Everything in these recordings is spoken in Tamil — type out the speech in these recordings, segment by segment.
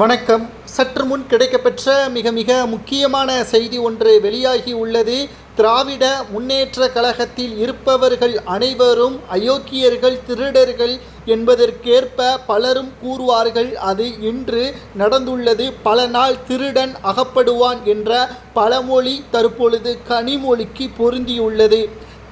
வணக்கம். சற்று முன் கிடைக்கப்பெற்ற மிக முக்கியமான செய்தி ஒன்று வெளியாகி உள்ளது. திராவிட முன்னேற்ற கழகத்தில் இருப்பவர்கள் அனைவரும் அயோக்கியர்கள், திருடர்கள் என்பதற்கேற்ப பலரும் கூறுவார்கள். அது இன்று நடந்துள்ளது. பல நாள் திருடன் அகப்படுவான் என்ற பழமொழி தற்பொழுது கனிமொழிக்கு பொருந்தியுள்ளது.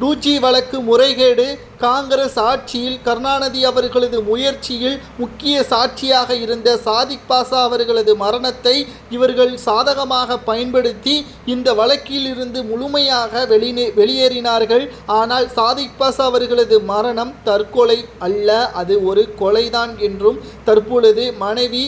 2G வழக்கு முறைகேடு காங்கிரஸ் ஆட்சியில் கருணாநிதி அவர்களது முயற்சியில் முக்கிய சாட்சியாக இருந்த சாதிக் பாஷா அவர்களது மரணத்தை இவர்கள் சாதகமாக பயன்படுத்தி இந்த வழக்கில் இருந்து முழுமையாக வெளியேறினார்கள். ஆனால் சாதிக் பாஷா அவர்களது மரணம் தற்கொலை அல்ல, அது ஒரு கொலைதான் என்றும் தற்பொழுது மனைவி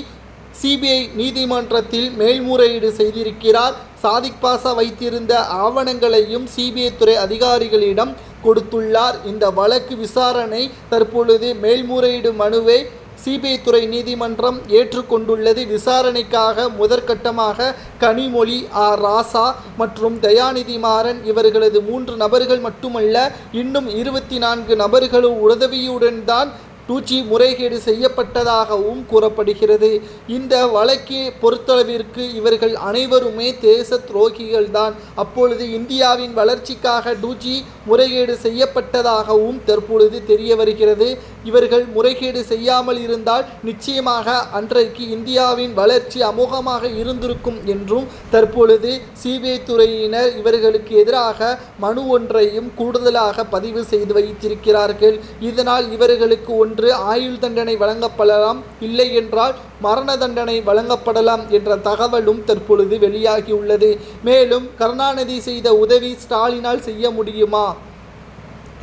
சிபிஐ நீதிமன்றத்தில் மேல்முறையீடு செய்திருக்கிறார். சாதிக் பாஷா வைத்திருந்த ஆவணங்களையும் சிபிஐ துறை அதிகாரிகளிடம் கொடுத்துள்ளார். இந்த வழக்கு விசாரணை தற்பொழுது மேல்முறையீடு மனுவை சிபிஐ துறை நீதிமன்றம் ஏற்றுக்கொண்டுள்ளது. விசாரணைக்காக முதற்கட்டமாக கனிமொழி, ராசா மற்றும் தயாநிதி மாறன் இவர்களது 3 நபர்கள் மட்டுமல்ல, இன்னும் 24 நபர்களும் உதவியுடன் தான் 2G முறைகேடு செய்யப்பட்டதாகவும் கூறப்படுகிறது. இந்த வழக்கை பொறுத்தளவிற்கு இவர்கள் அனைவருமே தேச துரோகிகள் தான். அப்பொழுது இந்தியாவின் வளர்ச்சிக்காக 2G முறைகேடு செய்யப்பட்டதாகவும் தற்பொழுது தெரிய வருகிறது. இவர்கள் முறைகேடு செய்யாமல் இருந்தால் நிச்சயமாக அன்றைக்கு இந்தியாவின் வளர்ச்சி அமோகமாக இருந்திருக்கும் என்றும் தற்பொழுது சிபிஐ துறையினர் இவர்களுக்கு எதிராக மனு ஒன்றையும் கூடுதலாக பதிவு செய்து வைத்திருக்கிறார்கள். இதனால் இவர்களுக்கு ஆயுள் தண்டனை வழங்கப்படலாம், இல்லை என்றால் மரண தண்டனை வழங்கப்படலாம் என்ற தகவலும் தற்பொழுது வெளியாகியுள்ளது. மேலும் கருணாநிதி செய்த உதவி ஸ்டாலினால் செய்ய முடியுமா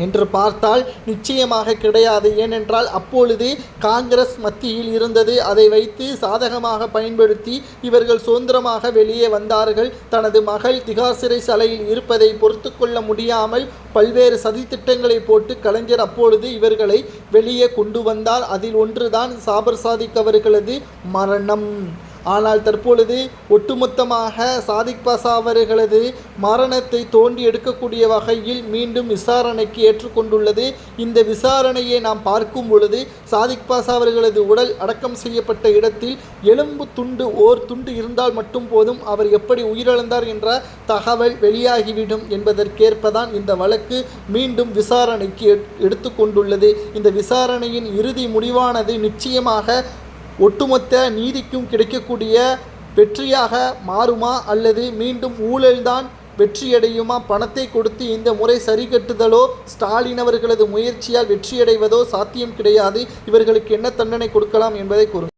என்று பார்த்தால் நிச்சயமாக கிடையாது. ஏனென்றால் அப்பொழுது காங்கிரஸ் மத்தியில் இருந்தது. அதை வைத்து சாதகமாக பயன்படுத்தி இவர்கள் சுதந்திரமாக வெளியே வந்தார்கள். தனது மகள் திகார் சிறைச்சாலையில் இருப்பதை பொறுத்து கொள்ள முடியாமல் பல்வேறு சதித்திட்டங்களை போட்டு கலைஞர் அப்பொழுது இவர்களை வெளியே கொண்டு வந்தார். அதில் ஒன்றுதான் ஜாபர் சாதிக் அவர்களது மரணம். ஆனால் தற்பொழுது ஒட்டுமொத்தமாக சாதிக் பாஷா அவர்களது மரணத்தை தோண்டி எடுக்கக்கூடிய வகையில் மீண்டும் விசாரணைக்கு ஏற்றுக்கொண்டுள்ளது. இந்த விசாரணையை நாம் பார்க்கும் பொழுது சாதிக் பாஷா அவர்களது உடல் அடக்கம் செய்யப்பட்ட இடத்தில் எலும்பு துண்டு துண்டு இருந்தால் மட்டும் போதும், அவர் எப்படி உயிரிழந்தார் என்ற தகவல் வெளியாகிவிடும் என்பதற்கேற்பதான் இந்த வழக்கு மீண்டும் விசாரணைக்கு எடுத்துக்கொண்டுள்ளது. இந்த விசாரணையின் இறுதி முடிவானது நிச்சயமாக ஒட்டுமொத்த நீதிக்கும் கிடைக்கக்கூடிய வெற்றியாக மாறுமா, அல்லது மீண்டும் ஊழல்தான் வெற்றியடையுமா? பணத்தை கொடுத்து இந்த முறை சரி கட்டுதலோ ஸ்டாலின் அவர்களது முயற்சியால் வெற்றியடைவதோ சாத்தியம் கிடையாது. இவர்களுக்கு என்ன தண்டனை கொடுக்கலாம் என்பதை கூறுங்கள்.